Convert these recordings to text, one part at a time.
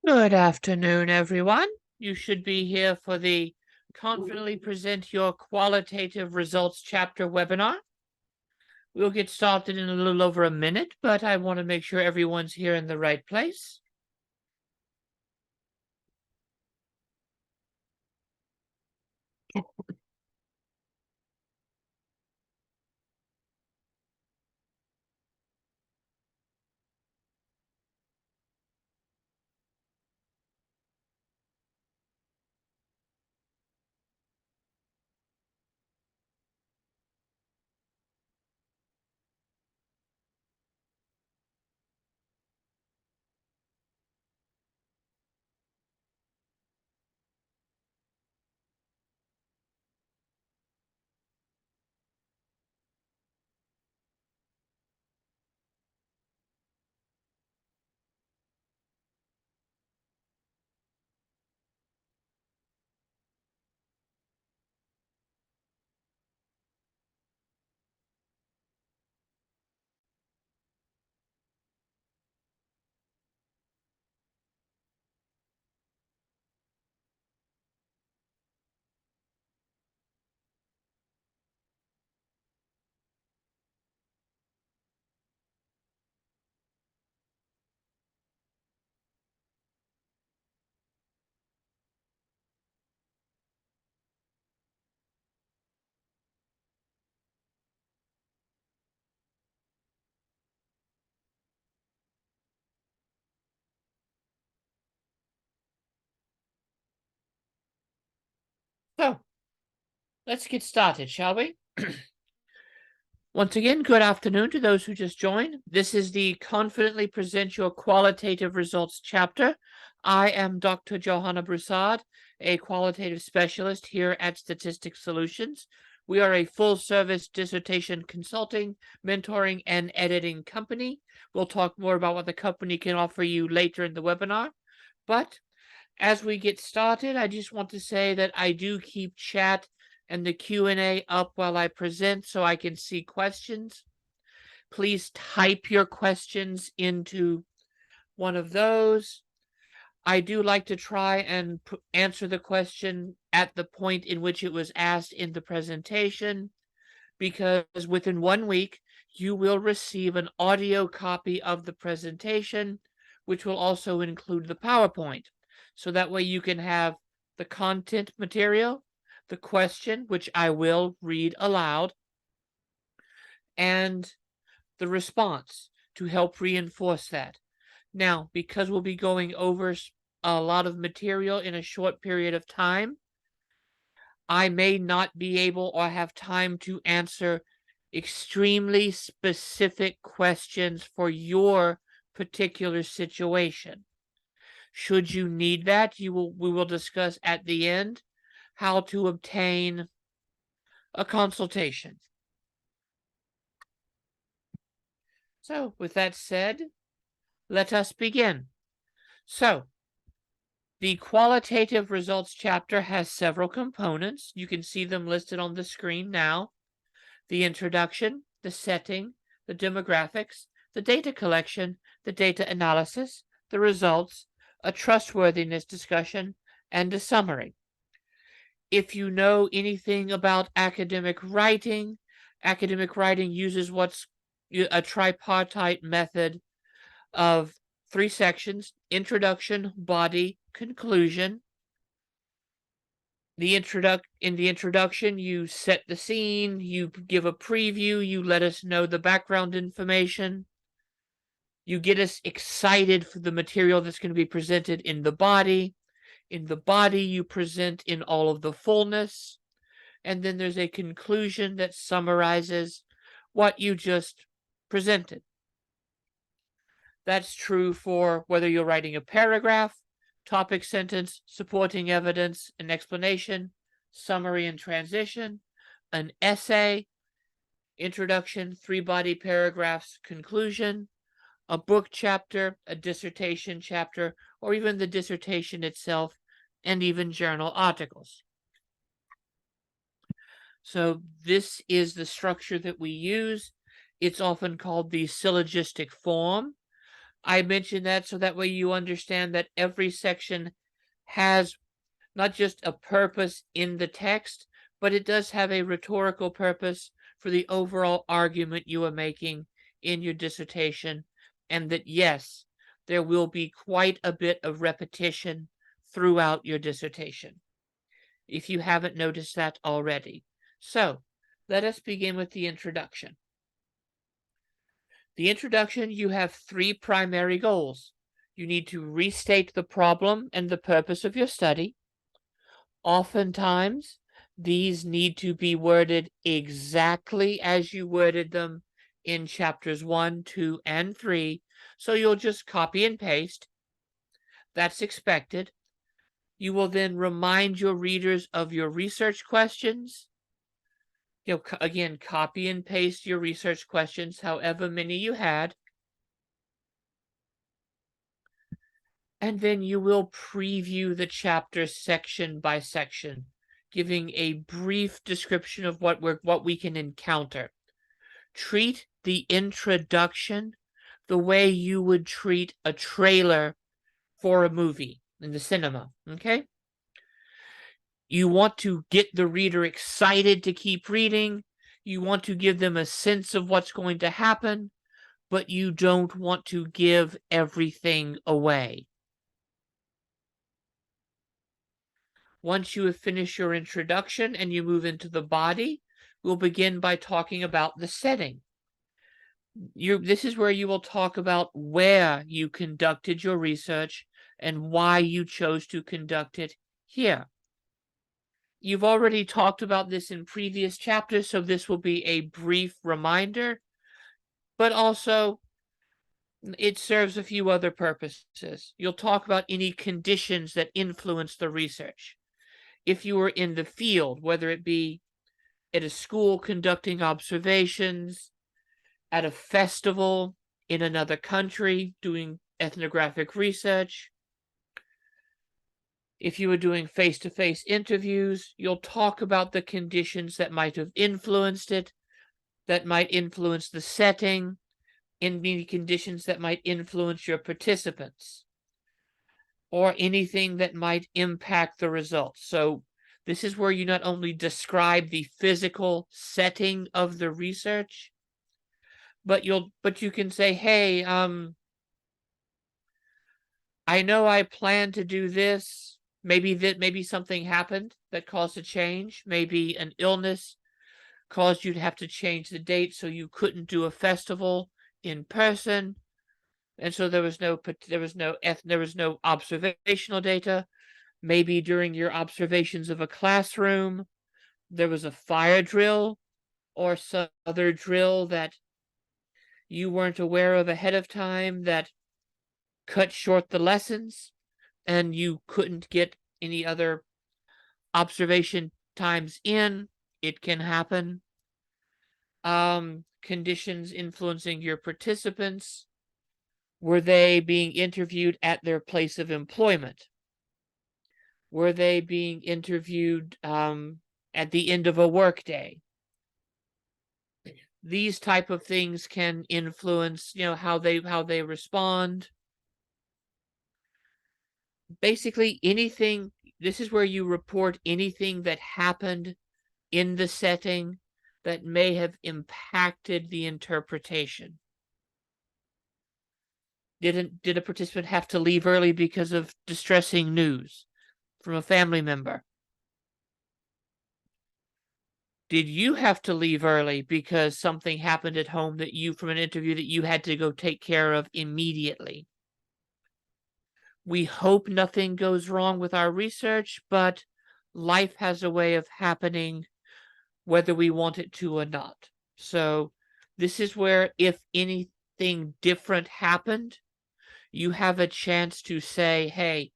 Good afternoon, everyone. You should be here for the Confidently Present Your Qualitative Results chapter webinar. We'll get started in a little over a minute, but I want to make sure everyone's here in the right place. So, let's get started, shall we? Once again, good afternoon to those who just joined. This is the Confidently Present Your Qualitative Results chapter. I am Dr. Johanna Broussard, a qualitative specialist here at Statistics Solutions. We are a full-service dissertation consulting, mentoring, and editing company. We'll talk more about what the company can offer you later in the webinar. But as we get started, I just want to say that I do keep chat and the Q&A up while I present so I can see questions. Please type your questions into one of those. I do like to try and answer the question at the point in which it was asked in the presentation, because within 1 week, you will receive an audio copy of the presentation, which will also include the PowerPoint. So that way you can have the content material, the question, which I will read aloud, and the response to help reinforce that. Now, because we'll be going over a lot of material in a short period of time, I may not be able or have time to answer extremely specific questions for your particular situation. Should you need that, we will discuss at the end how to obtain a consultation. So, with that said, let us begin. So, the qualitative results chapter has several components. You can see them listed on the screen now. The introduction, the setting, the demographics, the data collection, the data analysis, the results, a trustworthiness discussion, and a summary. If you know anything about academic writing uses what's a tripartite method of 3 sections: introduction, body, conclusion. In the introduction, you set the scene, you give a preview, you let us know the background information, you get us excited for the material that's going to be presented in the body. In the body, you present in all of the fullness, and then there's a conclusion that summarizes what you just presented. That's true for whether you're writing a paragraph, topic sentence, supporting evidence, an explanation, summary and transition, an essay, introduction, 3 body paragraphs, conclusion, a book chapter, a dissertation chapter, or even the dissertation itself, and even journal articles. So this is the structure that we use. It's often called the syllogistic form. I mention that so that way you understand that every section has not just a purpose in the text, but it does have a rhetorical purpose for the overall argument you are making in your dissertation, and that yes, there will be quite a bit of repetition throughout your dissertation, if you haven't noticed that already. So, let us begin with the introduction. The introduction, you have three primary goals. You need to restate the problem and the purpose of your study. Oftentimes, these need to be worded exactly as you worded them in chapters 1, 2, and 3, so you'll just copy and paste. That's expected. You will then remind your readers of your research questions. Again, copy and paste your research questions, however many you had. And then you will preview the chapter section by section, giving a brief description of what we can encounter. Treat the introduction the way you would treat a trailer for a movie in the cinema, okay? You want to get the reader excited to keep reading. You want to give them a sense of what's going to happen, but you don't want to give everything away. Once you have finished your introduction and you move into the body, we'll begin by talking about the setting. This is where you will talk about where you conducted your research and why you chose to conduct it here. You've already talked about this in previous chapters, so this will be a brief reminder, but also it serves a few other purposes. You'll talk about any conditions that influence the research. If you were in the field, whether it be at a school conducting observations, at a festival in another country doing ethnographic research, if you were doing face-to-face interviews, you'll talk about the conditions that might have influenced it, that might influence the setting, any conditions that might influence your participants, or anything that might impact the results. So this is where you not only describe the physical setting of the research, but you can say, hey, I know I plan to do this. Maybe something happened that caused a change. Maybe an illness caused you to have to change the date, so you couldn't do a festival in person, and so there was no observational data. Maybe during your observations of a classroom, there was a fire drill or some other drill that you weren't aware of ahead of time that cut short the lessons, and you couldn't get any other observation times in. It can happen. Conditions influencing your participants. Were they being interviewed at their place of employment? Were they being interviewed at the end of a workday? These type of things can influence, how they respond. Basically, anything. This is where you report anything that happened in the setting that may have impacted the interpretation. Did a participant have to leave early because of distressing news from a family member? Did you have to leave early because something happened at home from an interview that you had to go take care of immediately? We hope nothing goes wrong with our research, but life has a way of happening whether we want it to or not. So this is where, if anything different happened, you have a chance to say, hey,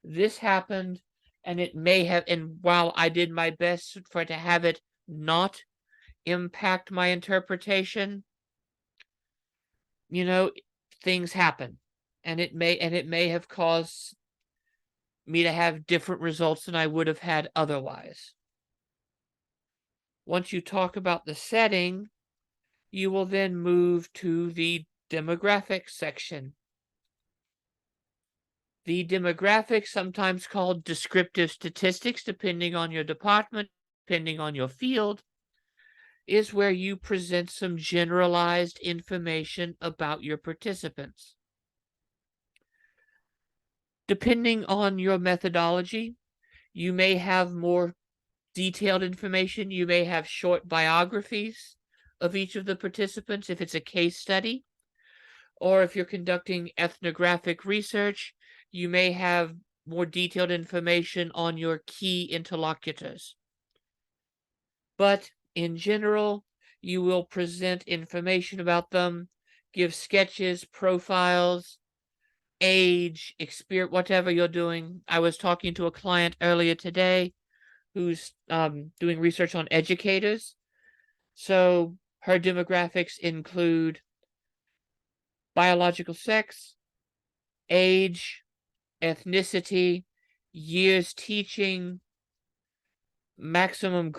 this happened, and it may have, and while I did my best to have it not impact my interpretation, things happen, and it may have caused me to have different results than I would have had otherwise. Once you talk about the setting, you will then move to the demographic section. The demographics, sometimes called descriptive statistics, depending on your department, depending on your field, is where you present some generalized information about your participants. Depending on your methodology, you may have more detailed information. You may have short biographies of each of the participants if it's a case study, or if you're conducting ethnographic research, you may have more detailed information on your key interlocutors. But in general, you will present information about them, give sketches, profiles, age, experience, whatever you're doing. I was talking to a client earlier today who's doing research on educators. So her demographics include biological sex, age, ethnicity, years teaching, maximum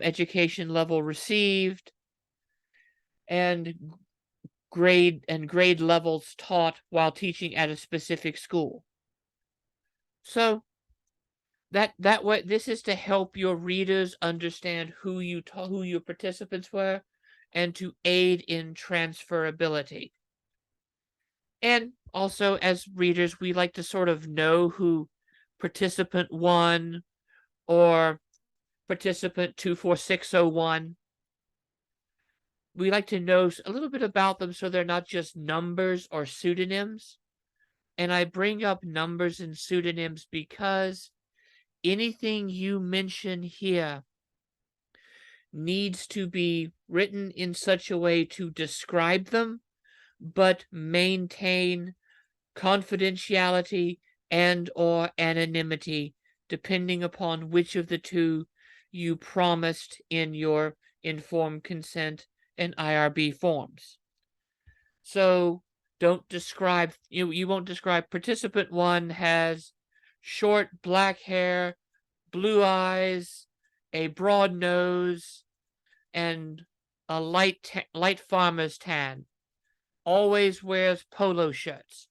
education level received, and grade levels taught while teaching at a specific school. So that way, this is to help your readers understand who your participants were, and to aid in transferability. And also, as readers, we like to sort of know who participant 1 or participant 24601. We like to know a little bit about them so they're not just numbers or pseudonyms. And I bring up numbers and pseudonyms because anything you mention here needs to be written in such a way to describe them, but maintain confidentiality and or anonymity, depending upon which of the two you promised in your informed consent and IRB forms. So don't describe, you won't describe participant 1 has short black hair, blue eyes, a broad nose, and a light farmer's tan. Always wears polo shirts.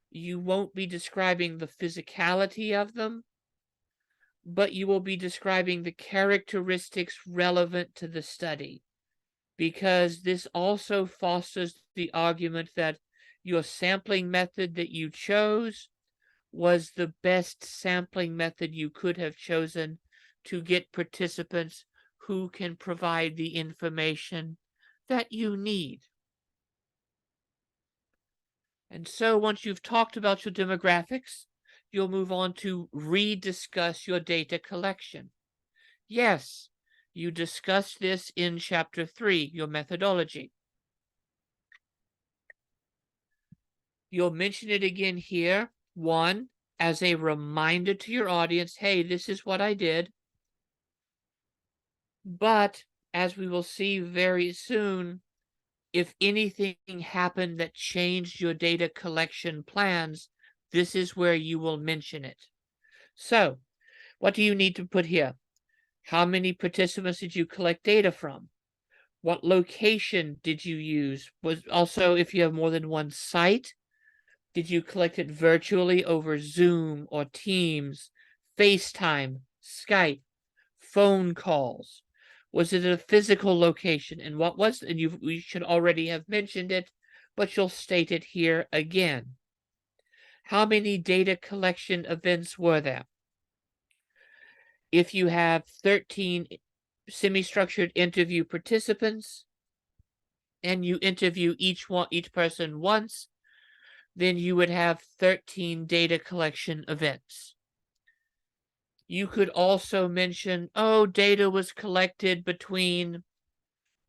You won't be describing the physicality of them, but you will be describing the characteristics relevant to the study, because this also fosters the argument that your sampling method that you chose was the best sampling method you could have chosen to get participants who can provide the information that you need. And so once you've talked about your demographics, you'll move on to rediscuss your data collection. Yes, you discussed this in Chapter 3, your methodology. You'll mention it again here. 1, as a reminder to your audience, hey, this is what I did. But as we will see very soon, if anything happened that changed your data collection plans, this is where you will mention it. So, what do you need to put here? How many participants did you collect data from? What location did you use? Was also, if you have more than one site, did you collect it virtually over Zoom or Teams, FaceTime, Skype, phone calls? Was it a physical location? And what was, and we should already have mentioned it, but you'll state it here again. How many data collection events were there? If you have 13 semi-structured interview participants and you interview each person once, then you would have 13 data collection events. You could also mention, oh, data was collected between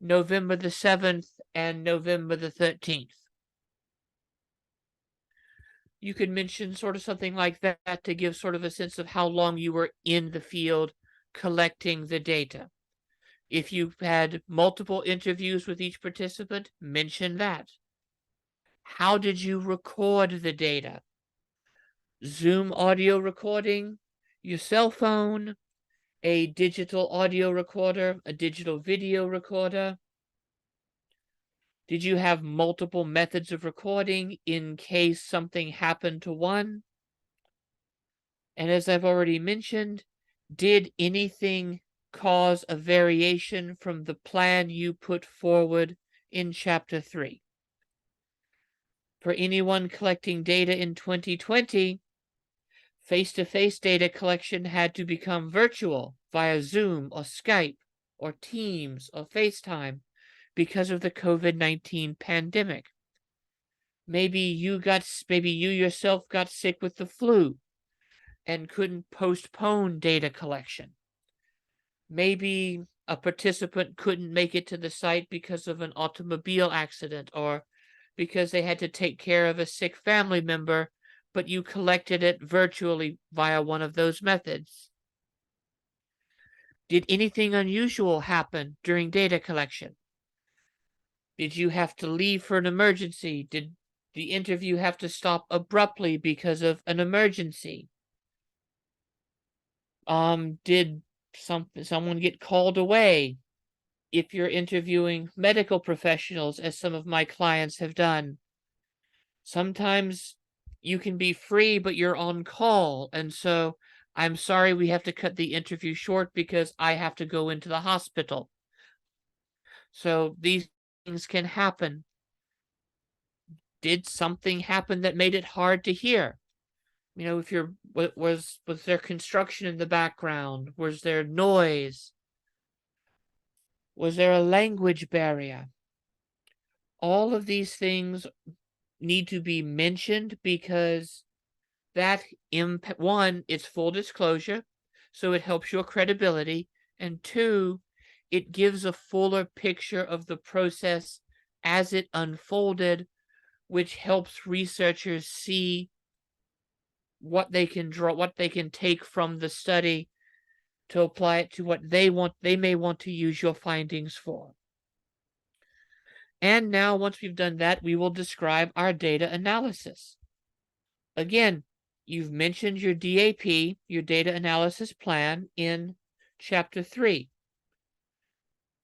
November the 7th and November the 13th. You could mention sort of something like that to give sort of a sense of how long you were in the field collecting the data. If you've had multiple interviews with each participant, mention that. How did you record the data? Zoom audio recording, your cell phone, a digital audio recorder, a digital video recorder. Did you have multiple methods of recording in case something happened to one? And as I've already mentioned, did anything cause a variation from the plan you put forward in Chapter 3? For anyone collecting data in 2020, face-to-face data collection had to become virtual via Zoom or Skype or Teams or FaceTime because of the COVID-19 pandemic. Maybe you yourself got sick with the flu and couldn't postpone data collection. Maybe a participant couldn't make it to the site because of an automobile accident or because they had to take care of a sick family member, but you collected it virtually via one of those methods. Did anything unusual happen during data collection? Did you have to leave for an emergency? Did the interview have to stop abruptly because of an emergency? Did someone get called away? If you're interviewing medical professionals, as some of my clients have done, sometimes you can be free, but you're on call. And so I'm sorry, we have to cut the interview short because I have to go into the hospital. So these things can happen. Did something happen that made it hard to hear? You know, if you're, was there construction in the background? Was there noise? Was there a language barrier? All of these things need to be mentioned because that one, it's full disclosure, so it helps your credibility, and two, it gives a fuller picture of the process as it unfolded, which helps researchers see what they can take from the study to apply it to what they may want to use your findings for. And now, once we've done that, we will describe our data analysis. Again, you've mentioned your DAP, your data analysis plan, in Chapter 3.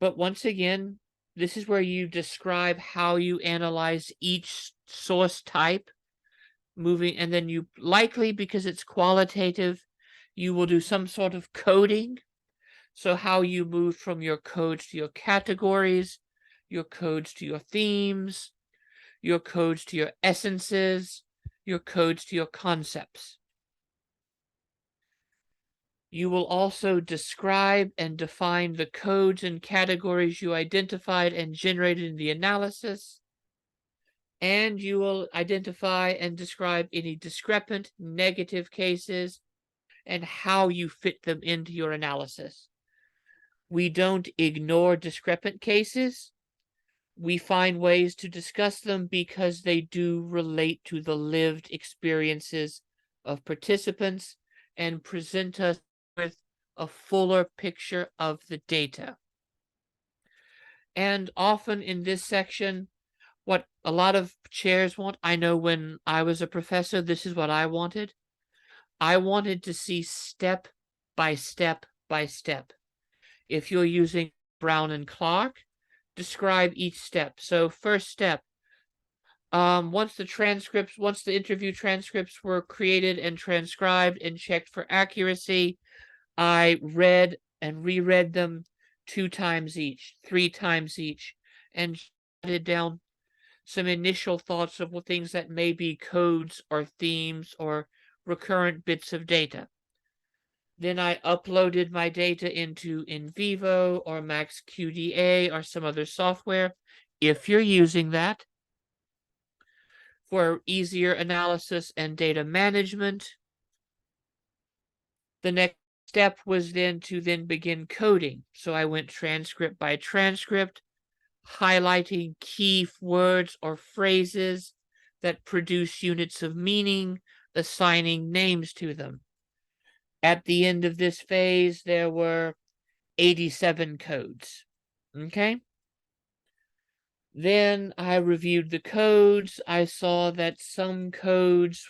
But once again, this is where you describe how you analyze each source type, and then you likely, because it's qualitative, you will do some sort of coding. So how you move from your codes to your categories, your codes to your themes, your codes to your essences, your codes to your concepts. You will also describe and define the codes and categories you identified and generated in the analysis, and you will identify and describe any discrepant, negative cases and how you fit them into your analysis. We don't ignore discrepant cases. We find ways to discuss them because they do relate to the lived experiences of participants and present us with a fuller picture of the data. And often in this section, what a lot of chairs want, I know when I was a professor, this is what I wanted. I wanted to see step by step by step. If you're using Brown and Clark, describe each step. So first step, once the interview transcripts were created and transcribed and checked for accuracy, I read and reread them 2 times each, 3 times each, and jotted down some initial thoughts of things that may be codes or themes or recurrent bits of data. Then I uploaded my data into NVivo or MaxQDA or some other software, if you're using that, for easier analysis and data management. The next step was then to begin coding. So I went transcript by transcript, highlighting key words or phrases that produce units of meaning, assigning names to them. At the end of this phase, there were 87 codes. Okay? Then I reviewed the codes. I saw that some codes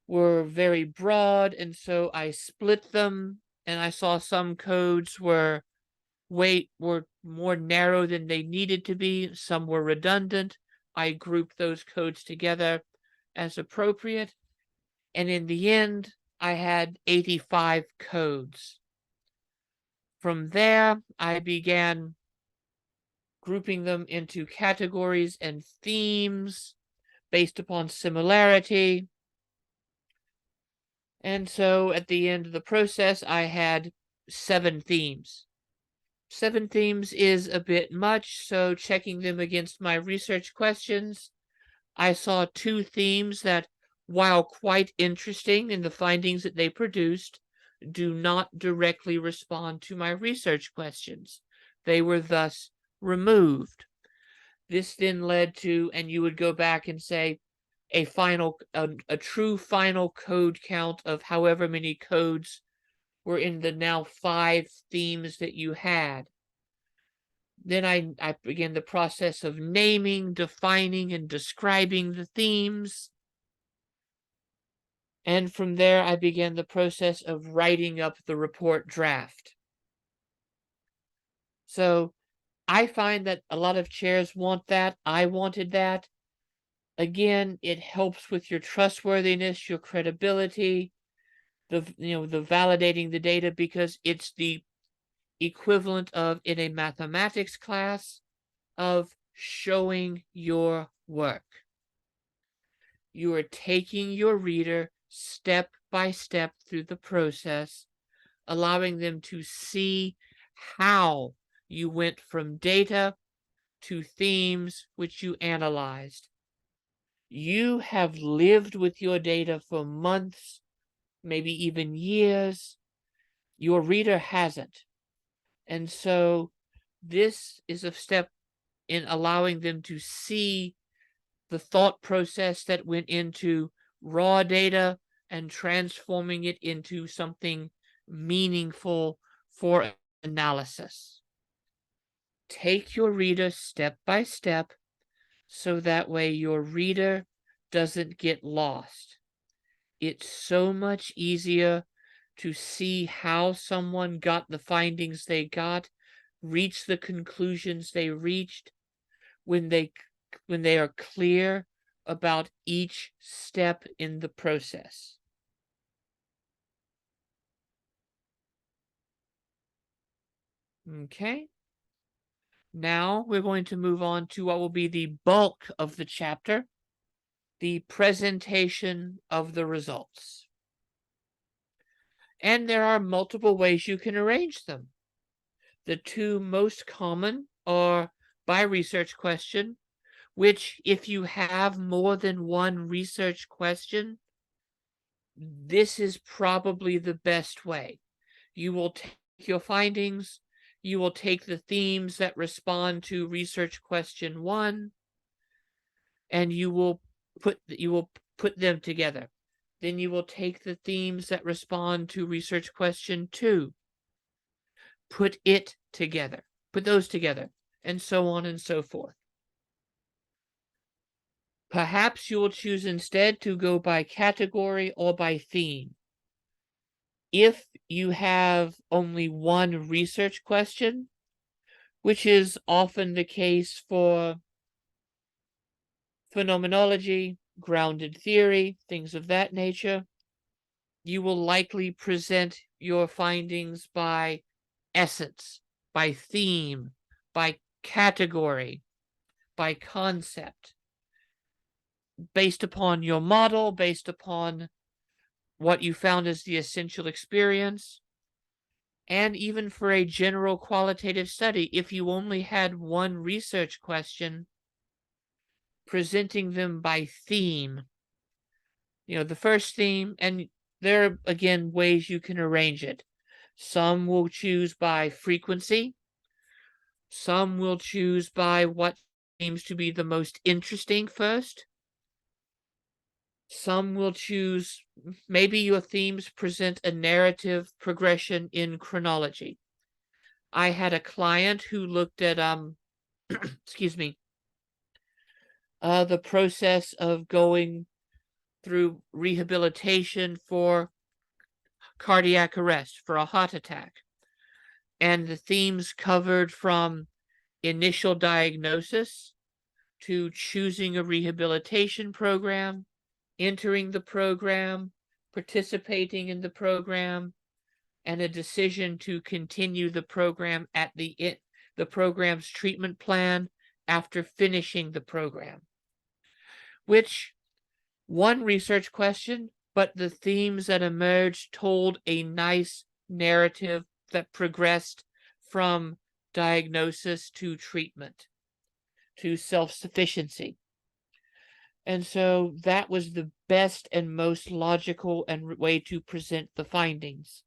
were very broad, and so I split them, and I saw some codes were more narrow than they needed to be. Some were redundant. I grouped those codes together as appropriate. And in the end, I had 85 codes. From there, I began grouping them into categories and themes based upon similarity. And so at the end of the process, I had 7 themes. 7 themes is a bit much, so checking them against my research questions, I saw 2 themes that, while quite interesting in the findings that they produced, do not directly respond to my research questions. They were thus removed. This then led to, and you would go back and say, a true final code count of however many codes were in the now 5 themes that you had. Then I began the process of naming, defining, and describing the themes. And from there, I began the process of writing up the report draft. So I find that a lot of chairs want that. I wanted that. Again, it helps with your trustworthiness, your credibility, the validating the data, because it's the equivalent of, in a mathematics class, of showing your work. You are taking your reader step by step through the process, allowing them to see how you went from data to themes which you analyzed. You have lived with your data for months, maybe even years. Your reader hasn't. And so this is a step in allowing them to see the thought process that went into raw data and transforming it into something meaningful for analysis. Take your reader step by step, so that way your reader doesn't get lost. It's so much easier to see how someone got the findings they got, reach the conclusions they reached, when they are clear about each step in the process. Okay. Now we're going to move on to what will be the bulk of the chapter, the presentation of the results. And there are multiple ways you can arrange them. The 2 most common are by research question, which, if you have more than one research question, this is probably the best way. You will take your findings, you will take the themes that respond to research question 1, and you will put them together. Then you will take the themes that respond to research question 2, put those together, and so on and so forth. Perhaps you will choose instead to go by category or by theme. If you have only one research question, which is often the case for phenomenology, grounded theory, things of that nature, you will likely present your findings by essence, by theme, by category, by concept, based upon your model, based upon what you found as the essential experience. And even for a general qualitative study, if you only had one research question, presenting them by theme. The first theme, and there are, again, ways you can arrange it. Some will choose by frequency. Some will choose by what seems to be the most interesting first. Some will choose, maybe your themes present a narrative progression in chronology. I had a client who looked at, excuse me, the process of going through rehabilitation for cardiac arrest, for a heart attack. And the themes covered from initial diagnosis to choosing a rehabilitation program, entering the program, participating in the program, and a decision to continue the program at the program's treatment plan after finishing the program. Which, one research question, but the themes that emerged told a nice narrative that progressed from diagnosis to treatment, to self-sufficiency. And so that was the best and most logical and way to present the findings.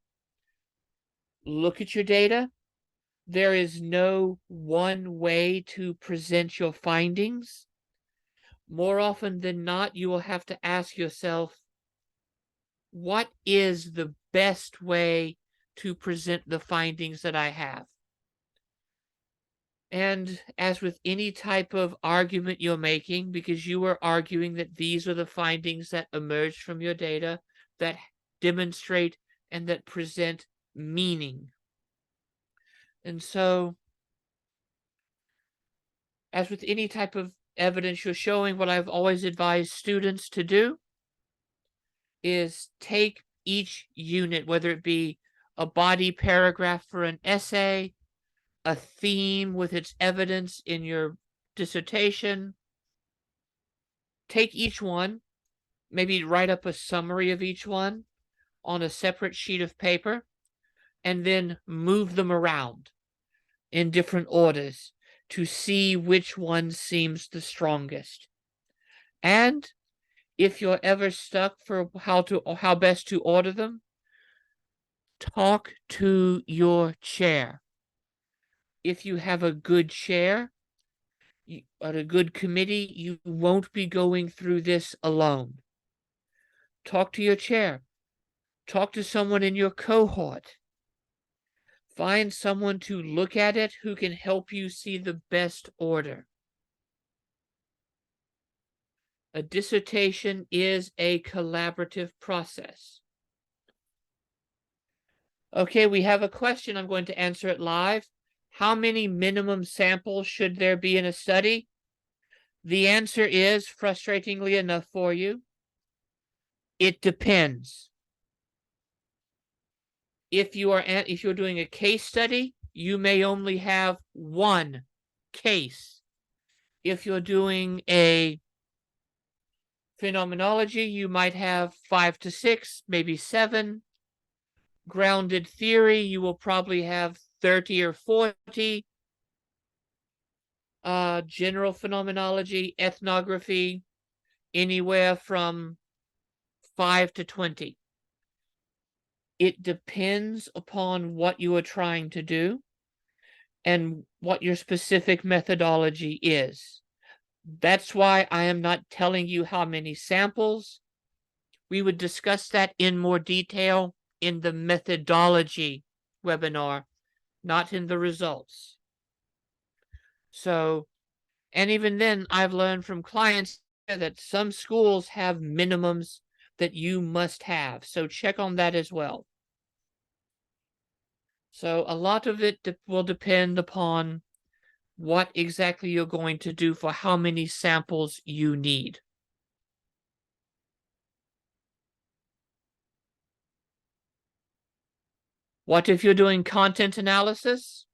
Look at your data. There is no one way to present your findings. More often than not, you will have to ask yourself, what is the best way to present the findings that I have? And as with any type of argument you're making, because you are arguing that these are the findings that emerged from your data that demonstrate and that present meaning. And so, as with any type of evidence you're showing, what I've always advised students to do is take each unit, whether it be a body paragraph for an essay, a theme with its evidence in your dissertation. Take each one, maybe write up a summary of each one on a separate sheet of paper, and then move them around in different orders to see which one seems the strongest. And if you're ever stuck for how best to order them, talk to your chair. If you have a good chair or a good committee, you won't be going through this alone. Talk to your chair. Talk to someone in your cohort. Find someone to look at it who can help you see the best order. A dissertation is a collaborative process. Okay, we have a question. I'm going to answer it live. How many minimum samples should there be in a study? The answer is, frustratingly enough for you, it depends. If you're doing a case study, you may only have one case. If you're doing a phenomenology, you might have 5 to 6, maybe 7. Grounded theory, you will probably have 30 or 40. General phenomenology, ethnography, anywhere from 5 to 20. It depends upon what you are trying to do and what your specific methodology is. That's why I am not telling you how many samples. We would discuss that in more detail in the methodology webinar, not in the results. So, and even then, I've learned from clients that some schools have minimums that you must have. So check on that as well. So a lot of it will depend upon what exactly you're going to do for how many samples you need. What if you're doing content analysis?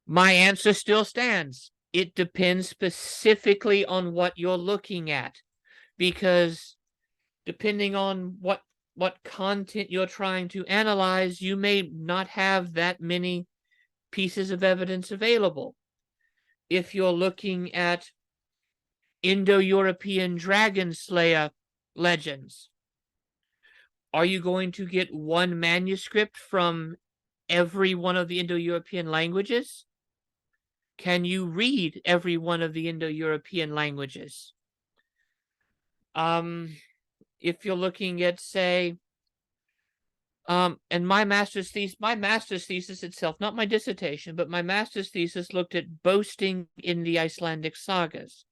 My answer still stands. It depends specifically on what you're looking at, because depending on what content you're trying to analyze, you may not have that many pieces of evidence available. If you're looking at Indo-European dragon slayer legends, are you going to get one manuscript from every one of the Indo-European languages? Can you read every one of the Indo-European languages? If you're looking at, say, and my master's thesis itself, not my dissertation, but my master's thesis looked at boasting in the Icelandic sagas.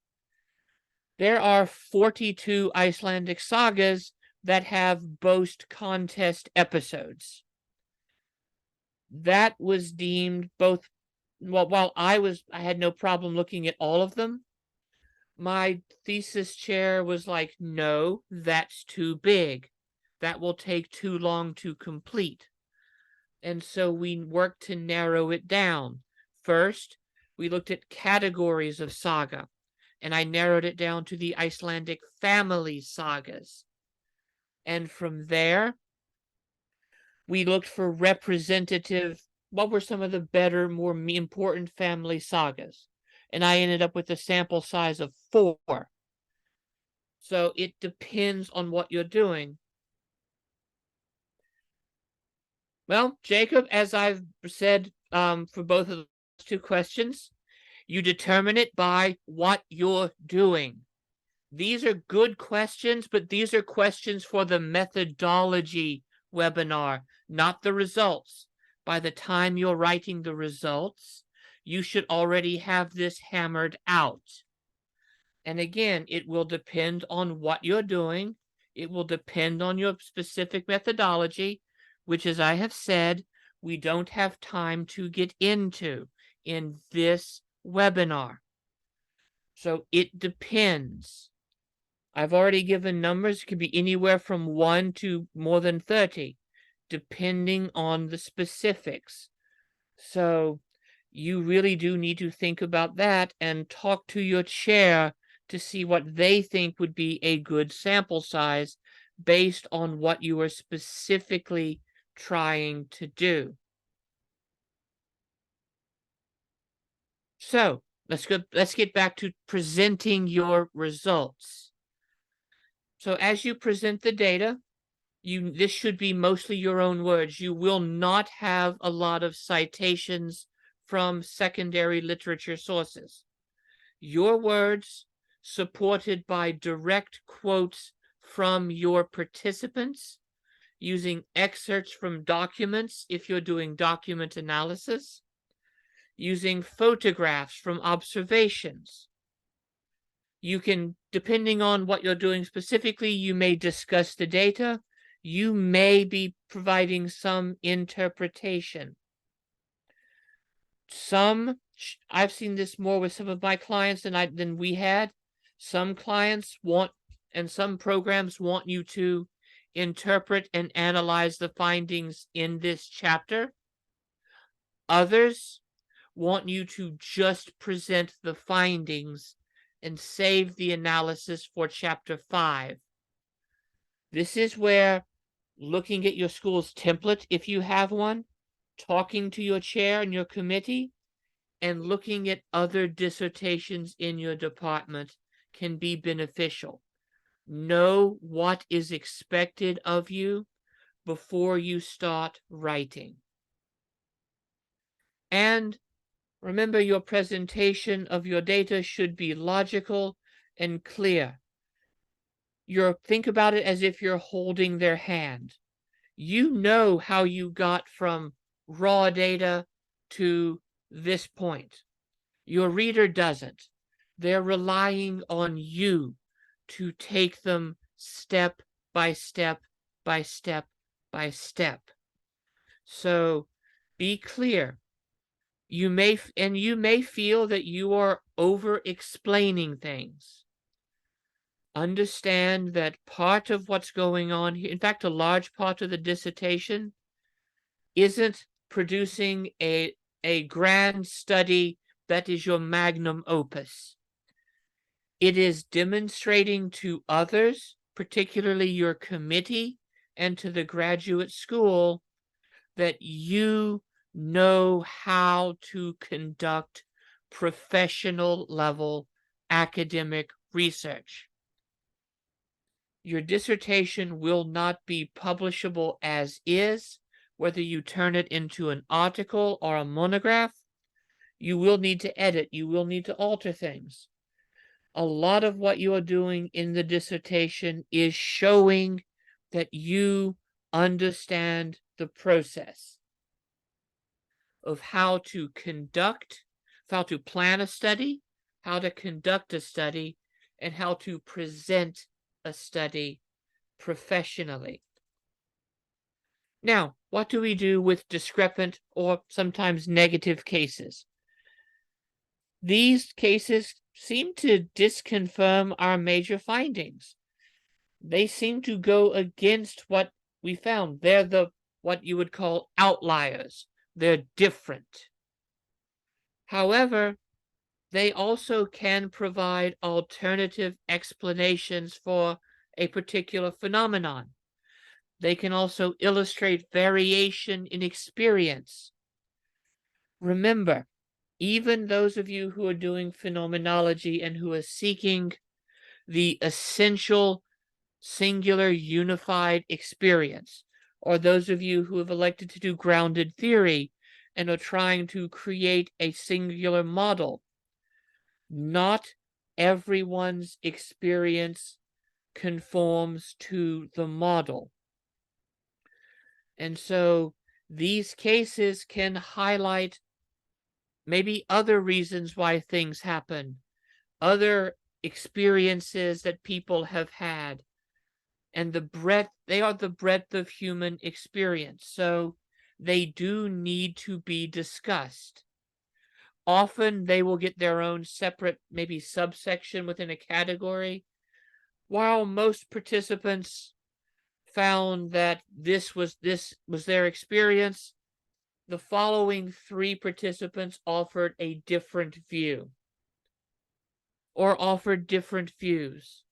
There are 42 Icelandic sagas that have boast contest episodes. That was deemed both while I had no problem looking at all of them, my thesis chair was like, no, that's too big. That will take too long to complete. And so we worked to narrow it down. First, we looked at categories of saga, and I narrowed it down to the Icelandic family sagas. And from there, we looked for representative, what were some of the better, more important family sagas? And I ended up with a sample size of 4. So it depends on what you're doing. Well, Jacob, as I've said for both of those 2 questions, you determine it by what you're doing. These are good questions, but these are questions for the methodology webinar, not the results. By the time you're writing the results, you should already have this hammered out. And again, it will depend on what you're doing. It will depend on your specific methodology, which, as I have said, we don't have time to get into in this webinar. So it depends. I've already given numbers. It could be anywhere from 1 to more than 30, depending on the specifics. So you really do need to think about that and talk to your chair to see what they think would be a good sample size based on what you are specifically trying to do. So let's get back to presenting your results. So as you present the data, this should be mostly your own words. You will not have a lot of citations from secondary literature sources. Your words, supported by direct quotes from your participants, using excerpts from documents if you're doing document analysis, using photographs from observations. You can, depending on what you're doing specifically, you may discuss the data. You may be providing some interpretation. I've seen this more with some of my clients than we had. Some clients want, and some programs want you to interpret and analyze the findings in this chapter. Others want you to just present the findings and save the analysis for chapter 5. This is where looking at your school's template, if you have one, talking to your chair and your committee, and looking at other dissertations in your department can be beneficial. Know what is expected of you before you start writing. And remember, your presentation of your data should be logical and clear. Think about it as if you're holding their hand. You know how you got from raw data to this point. Your reader doesn't. They're relying on you to take them step by step by step by step. So be clear. You may feel that you are over-explaining things. Understand that part of what's going on here, in fact, a large part of the dissertation, isn't producing a grand study that is your magnum opus. It is demonstrating to others, particularly your committee and to the graduate school, that you know how to conduct professional level academic research. Your dissertation will not be publishable as is, whether you turn it into an article or a monograph. You will need to edit. You will need to alter things. A lot of what you are doing in the dissertation is showing that you understand the process of how to plan a study, how to conduct a study, and how to present a study professionally. Now, what do we do with discrepant or sometimes negative cases? These cases seem to disconfirm our major findings. They seem to go against what we found. They're what you would call outliers. They're different. However, they also can provide alternative explanations for a particular phenomenon. They can also illustrate variation in experience. Remember, even those of you who are doing phenomenology and who are seeking the essential, singular, unified experience, or those of you who have elected to do grounded theory and are trying to create a singular model, not everyone's experience conforms to the model. And so these cases can highlight maybe other reasons why things happen, other experiences that people have had, and they are the breadth of human experience. So they do need to be discussed. Often they will get their own separate, maybe subsection within a category, while most participants found that this was their experience. The following 3 participants offered a different view, or offered different views.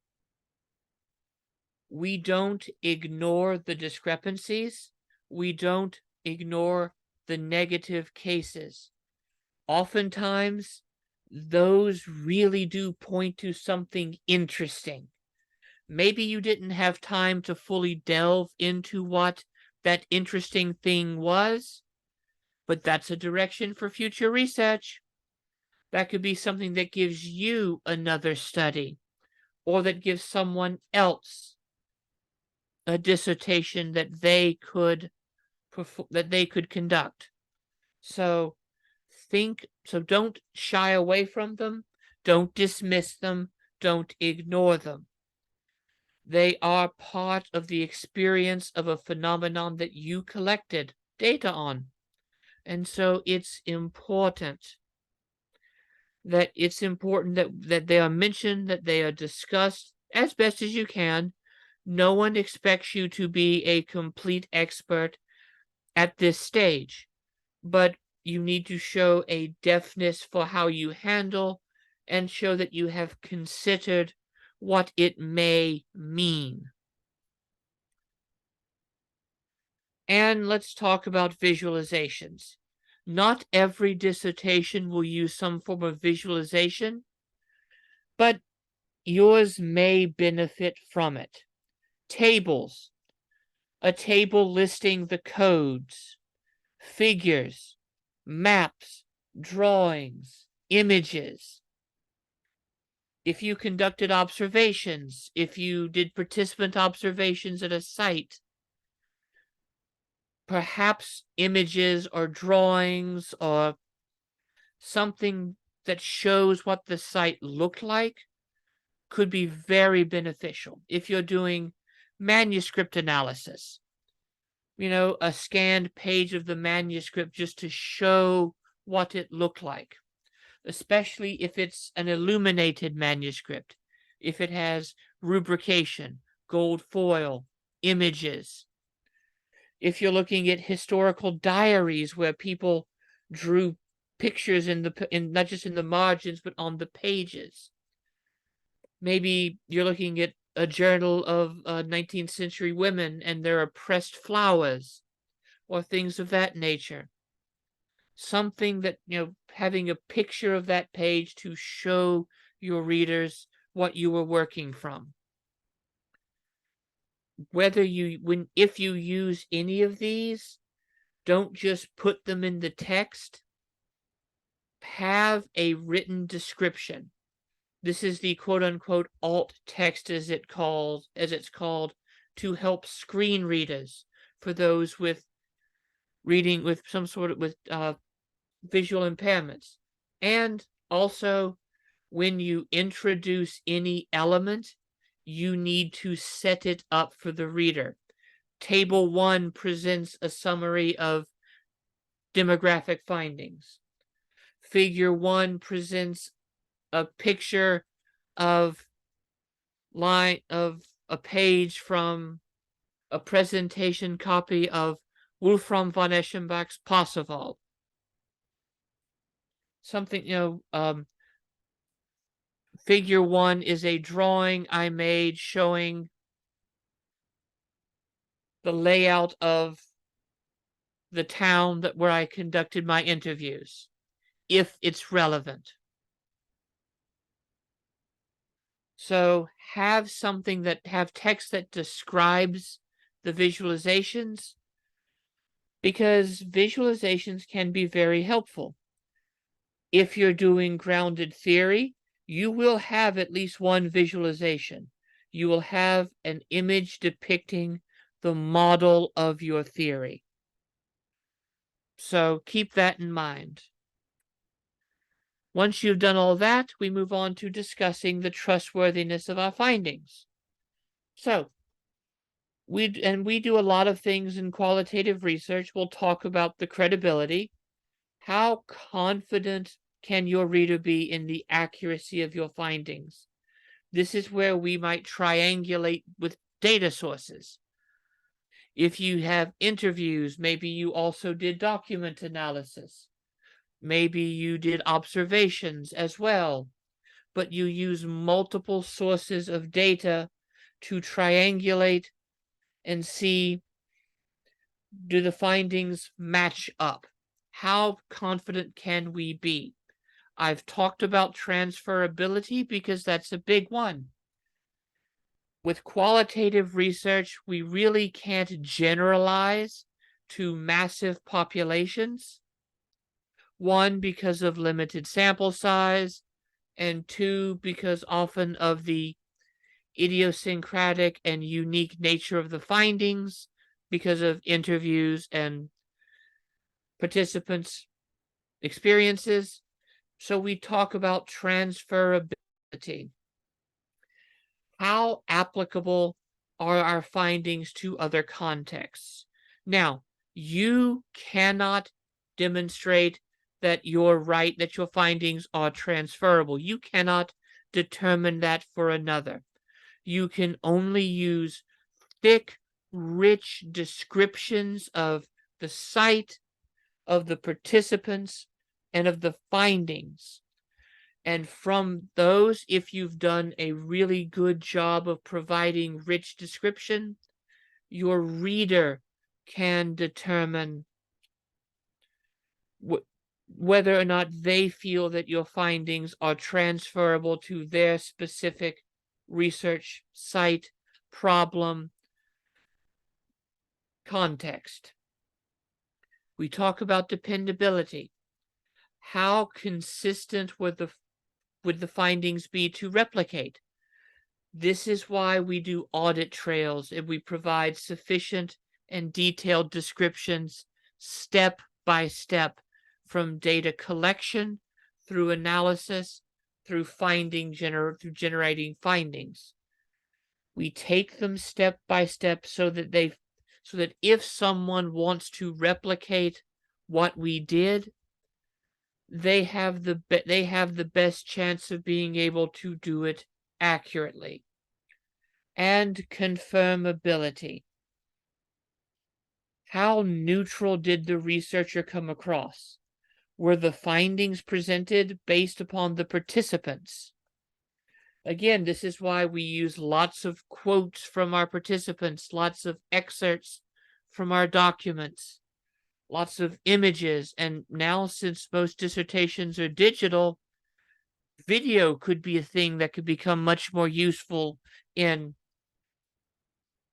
We don't ignore the discrepancies. We don't ignore the negative cases. Oftentimes, those really do point to something interesting. Maybe you didn't have time to fully delve into what that interesting thing was, but that's a direction for future research. That could be something that gives you another study, or that gives someone else a dissertation that they could conduct. So don't shy away from them, don't dismiss them, don't ignore them. They are part of the experience of a phenomenon that you collected data on. And so it's important that they are mentioned, that they are discussed as best as you can. No one expects you to be a complete expert at this stage, but you need to show a deftness for how you handle and show that you have considered what it may mean. And let's talk about visualizations. Not every dissertation will use some form of visualization, but yours may benefit from it. Tables. A table listing the codes, figures, maps, drawings, images. If you conducted observations, if you did participant observations at a site, perhaps images or drawings or something that shows what the site looked like could be very beneficial. If you're doing manuscript analysis, a scanned page of the manuscript just to show what it looked like, especially if it's an illuminated manuscript, if it has rubrication, gold foil, images. If you're looking at historical diaries where people drew pictures in not just in the margins but on the pages. Maybe you're looking at a journal of 19th century women and there are pressed flowers or things of that nature. Something that, having a picture of that page to show your readers what you were working from. If you use any of these, don't just put them in the text. Have a written description. This is the quote-unquote alt text as it's called, to help screen readers, for those with reading with some sort of visual impairments. And also, when you introduce any element, you need to set it up for the reader. Table 1 presents a summary of demographic findings. Figure 1 presents a picture of a page from a presentation copy of Wolfram von Eschenbach's Parsifal. Something, Figure 1 is a drawing I made showing the layout of the town where I conducted my interviews, if it's relevant. So have text that describes the visualizations, because visualizations can be very helpful. If you're doing grounded theory, you will have at least one visualization. You will have an image depicting the model of your theory. So keep that in mind. Once you've done all that, we move on to discussing the trustworthiness of our findings. So, we do a lot of things in qualitative research. We'll talk about the credibility. How confident can your reader be in the accuracy of your findings? This is where we might triangulate with data sources. If you have interviews, maybe you also did document analysis. Maybe you did observations as well, but you use multiple sources of data to triangulate and see, do the findings match up? How confident can we be? I've talked about transferability because that's a big one. With qualitative research, we really can't generalize to massive populations. One, because of limited sample size, and two, because often of the idiosyncratic and unique nature of the findings, because of interviews and participants' experiences. So we talk about transferability. How applicable are our findings to other contexts? Now, you cannot demonstrate that you're right, that your findings are transferable. You cannot determine that for another. You can only use thick, rich descriptions of the site, of the participants, and of the findings. And from those, if you've done a really good job of providing rich description, your reader can determine whether or not they feel that your findings are transferable to their specific research site, problem, context. We talk about dependability. How consistent would the findings be to replicate? This is why we do audit trails and we provide sufficient and detailed descriptions step by step, from data collection through analysis through generating findings. We take them step by step so that if someone wants to replicate what we did, they have the best chance of being able to do it accurately. And confirmability. How neutral did the researcher come across? Were the findings presented based upon the participants? Again, this is why we use lots of quotes from our participants, lots of excerpts from our documents, lots of images, and now since most dissertations are digital, video could be a thing that could become much more useful in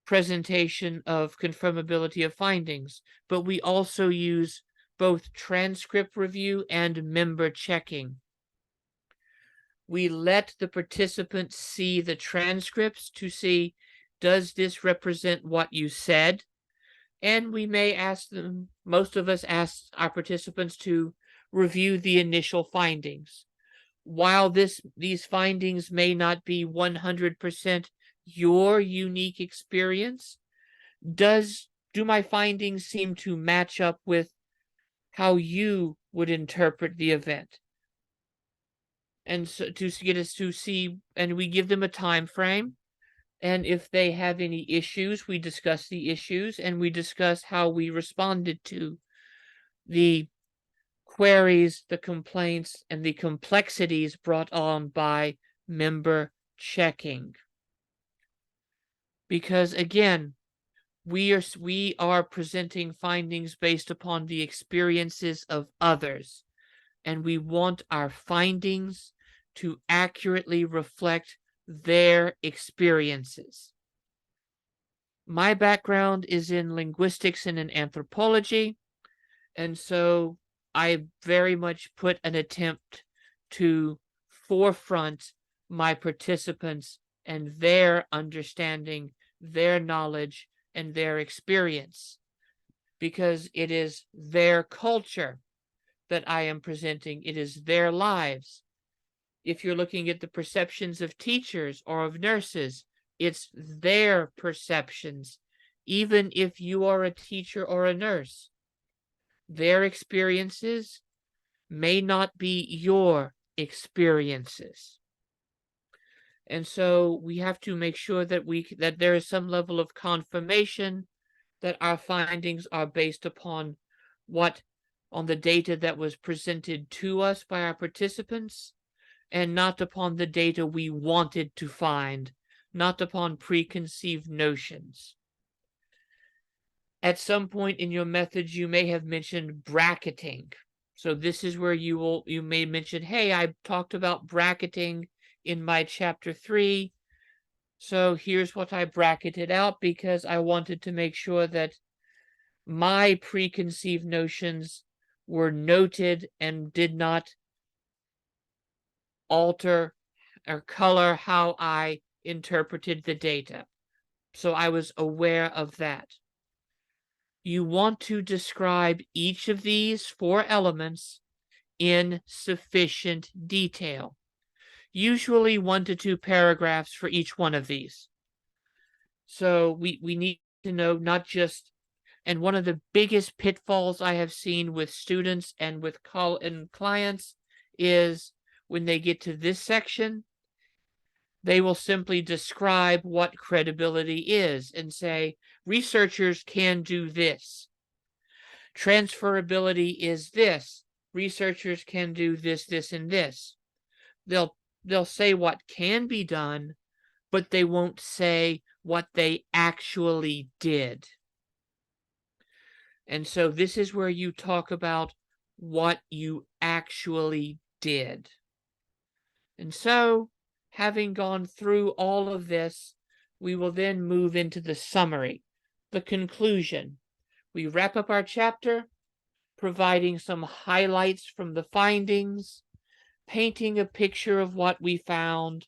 presentation of confirmability of findings. But we also use both transcript review and member checking. We let the participants see the transcripts to see, does this represent what you said? And we may ask them, most of us ask our participants to review the initial findings. While these findings may not be 100% your unique experience, do my findings seem to match up with how you would interpret the event? and so to get us to see, and we give them a time frame. And if they have any issues, we discuss the issues and we discuss how we responded to the queries, the complaints, and the complexities brought on by member checking. Because again, we are presenting findings based upon the experiences of others, and we want our findings to accurately reflect their experiences. My background is in linguistics and in anthropology, and so I very much put an attempt to forefront my participants and their understanding, their knowledge, and their experience, because it is their culture that I am presenting. It is their lives. If you're looking at the perceptions of teachers or of nurses, it's their perceptions. Even if you are a teacher or a nurse, their experiences may not be your experiences. And so we have to make sure that that there is some level of confirmation that our findings are based upon on the data that was presented to us by our participants, and not upon the data we wanted to find, not upon preconceived notions. At some point in your methods, you may have mentioned bracketing. So this is where you may mention, hey, I talked about bracketing in my chapter 3. So here's what I bracketed out because I wanted to make sure that my preconceived notions were noted and did not alter or color how I interpreted the data. So I was aware of that. You want to describe each of these 4 elements in sufficient detail, usually 1 to 2 paragraphs for each one of these. So we need to know not just, and one of the biggest pitfalls I have seen with students and with clients is when they get to this section, they will simply describe what credibility is and say, researchers can do this. Transferability is this. Researchers can do this, this, and this. They'll say what can be done, but they won't say what they actually did. And so this is where you talk about what you actually did. And so, having gone through all of this, we will then move into the summary, the conclusion. We wrap up our chapter, providing some highlights from the findings, painting a picture of what we found,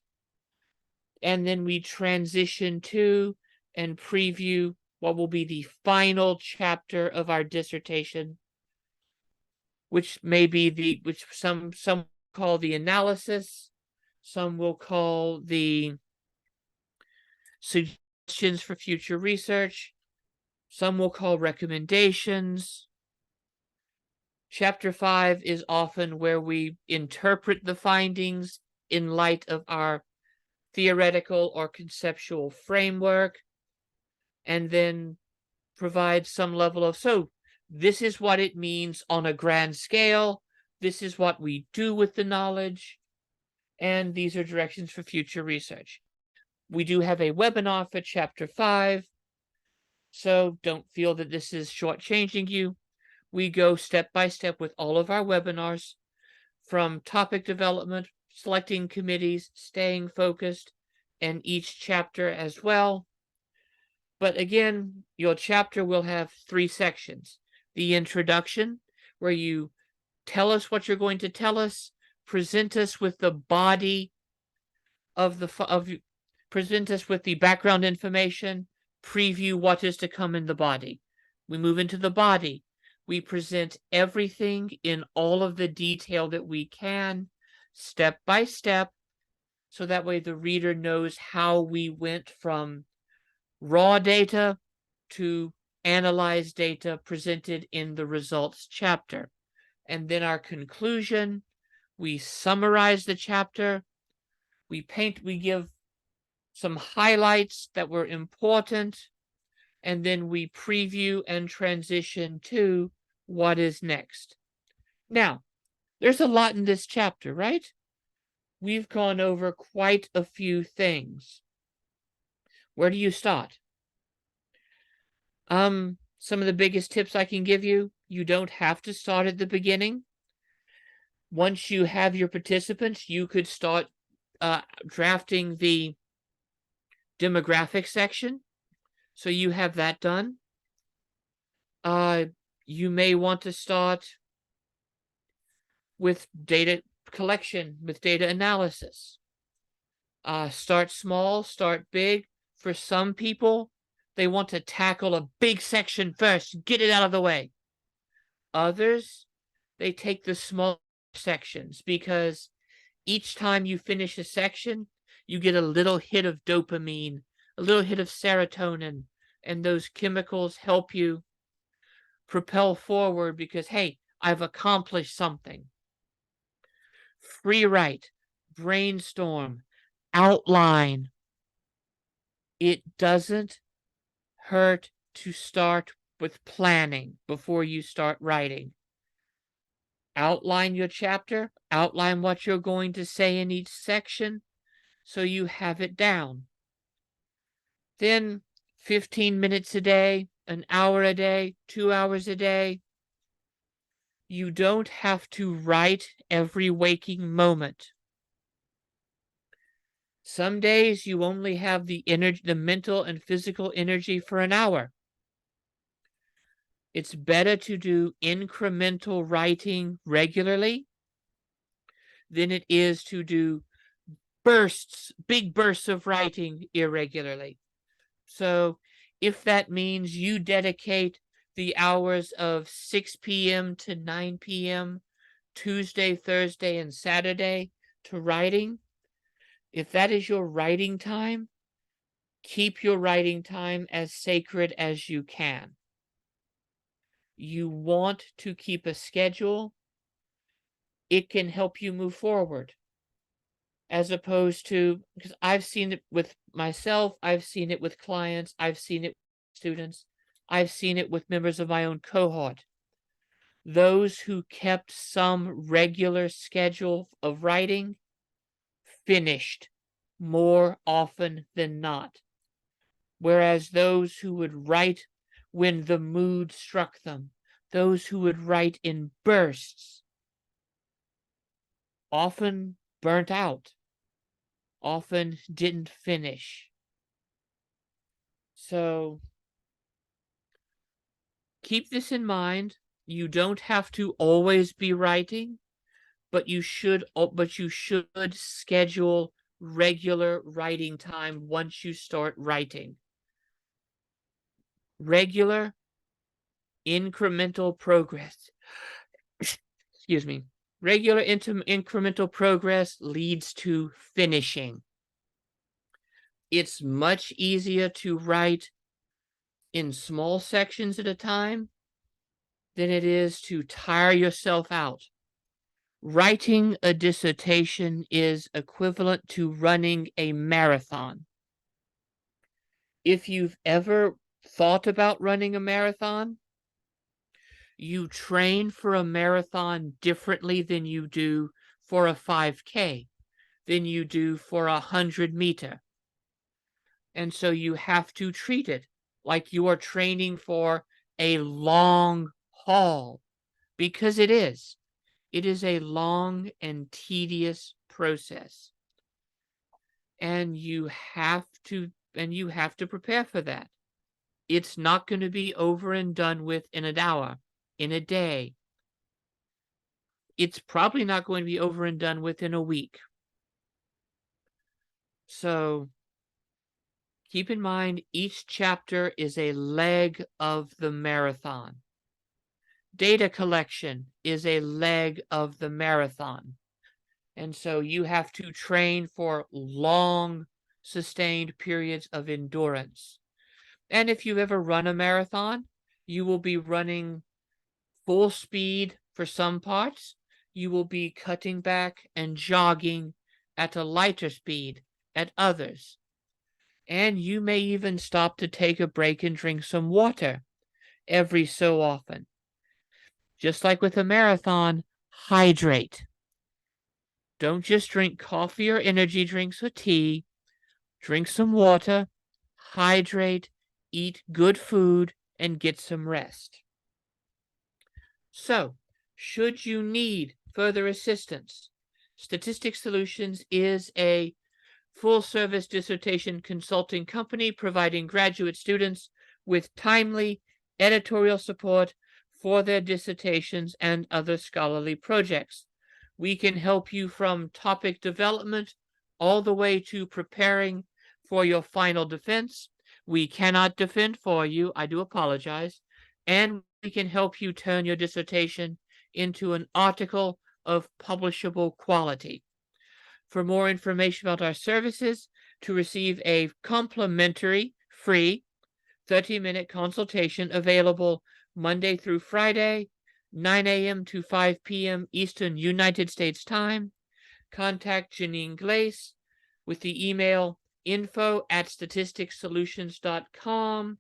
and then we transition to and preview what will be the final chapter of our dissertation, which may be which some call the analysis, some will call the suggestions for future research, some will call recommendations. Chapter 5 is often where we interpret the findings in light of our theoretical or conceptual framework, and then provide some level of, so this is what it means on a grand scale, this is what we do with the knowledge, and these are directions for future research. We do have a webinar for Chapter 5, so don't feel that this is shortchanging you. We go step by step with all of our webinars, from topic development, selecting committees, staying focused, and each chapter as well. But again, your chapter will have 3 sections. The introduction, where you tell us what you're going to tell us, present us with the body present us with the background information, preview what is to come in the body. We move into the body. We present everything in all of the detail that we can, step by step, so that way the reader knows how we went from raw data to analyzed data presented in the results chapter. And then our conclusion, we summarize the chapter, we give some highlights that were important, and then we preview and transition to what is next. Now, there's a lot in this chapter, right? We've gone over quite a few things. Where do you start? Some of the biggest tips I can give you, you don't have to start at the beginning. Once you have your participants, you could start drafting the demographic section. So you have that done. You may want to start with data collection, with data analysis. Start small, start big. For some people, they want to tackle a big section first, get it out of the way. Others, they take the small sections because each time you finish a section, you get a little hit of dopamine, a little hit of serotonin, and those chemicals help you propel forward because, hey, I've accomplished something. Free write, brainstorm, outline. It doesn't hurt to start with planning before you start writing. Outline your chapter, outline what you're going to say in each section so you have it down. Then 15 minutes a day, an hour a day, 2 hours a day. You don't have to write every waking moment. Some days you only have the energy, the mental and physical energy for an hour. It's better to do incremental writing regularly than it is to do big bursts of writing irregularly. So if that means you dedicate the hours of 6 p.m. to 9 p.m. Tuesday, Thursday, and Saturday to writing, if that is your writing time, keep your writing time as sacred as you can. You want to keep a schedule. It can help you move forward. As opposed to, because I've seen it with myself, I've seen it with clients, I've seen it with students, I've seen it with members of my own cohort. Those who kept some regular schedule of writing finished more often than not. Whereas those who would write when the mood struck them, those who would write in bursts, often burnt out, often didn't finish. So keep this in mind. You don't have to always be writing, but you should schedule regular writing time once you start writing. Regular incremental progress. Excuse me. Regular incremental progress leads to finishing. It's much easier to write in small sections at a time than it is to tire yourself out. Writing a dissertation is equivalent to running a marathon. If you've ever thought about running a marathon, you train for a marathon differently than you do for a 5K, than you do for a 100-meter. And so you have to treat it like you are training for a long haul, because it is. It is a long and tedious process. And you have to prepare for that. It's not going to be over and done with in an hour, in a day. It's probably not going to be over and done with in a week. So keep in mind, each chapter is a leg of the marathon. Data collection is a leg of the marathon. And so you have to train for long, sustained periods of endurance. And if you've ever run a marathon, you will be running full speed for some parts. you will be cutting back and jogging at a lighter speed at others. And you may even stop to take a break and drink some water every so often. Just like with a marathon, hydrate. Don't just drink coffee or energy drinks or tea. Drink some water, hydrate, eat good food, and get some rest. So, should you need further assistance, Statistics Solutions is a full-service dissertation consulting company providing graduate students with timely editorial support for their dissertations and other scholarly projects. We can help you from topic development all the way to preparing for your final defense. We cannot defend for you, I do apologize, and we can help you turn your dissertation into an article of publishable quality. For more information about our services, to receive a complimentary, free 30-minute consultation available Monday through Friday, 9 a.m. to 5 p.m. Eastern United States Time, contact Janine Glace with the email info@statisticsolutions.com,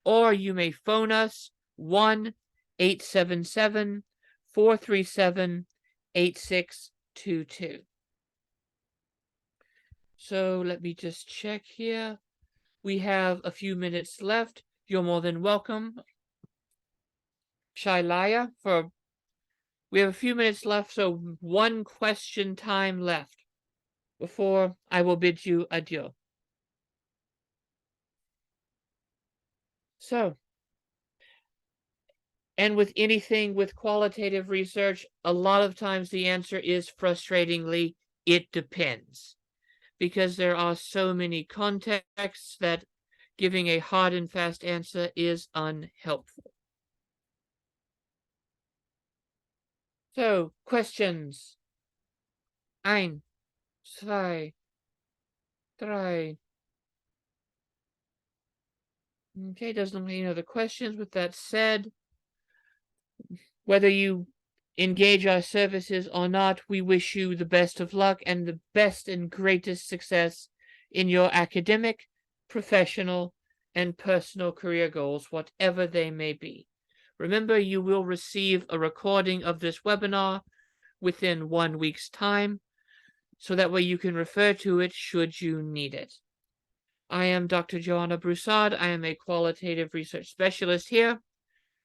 or you may phone us 1-877-437-8622. So let me just check here. We have a few minutes left. You're more than welcome, Shailaya, we have a few minutes left, so one question time left before I will bid you adieu. So, and with anything with qualitative research, a lot of times the answer is frustratingly, it depends. Because there are so many contexts that giving a hard and fast answer is unhelpful. So, questions. 1, 2, 3. Okay, doesn't look like any other questions. With that said, whether you engage our services or not, we wish you the best of luck and the best and greatest success in your academic, professional, and personal career goals, whatever they may be. Remember, you will receive a recording of this webinar within 1 week's time, so that way you can refer to it should you need it. I am Dr. Joanna Broussard. I am a qualitative research specialist here.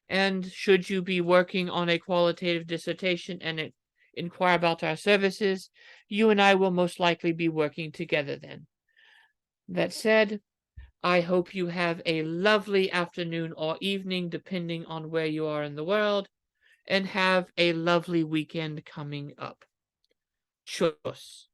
And should you be working on a qualitative dissertation and inquire about our services, you and I will most likely be working together then. That said, I hope you have a lovely afternoon or evening, depending on where you are in the world, and have a lovely weekend coming up. Tschüss.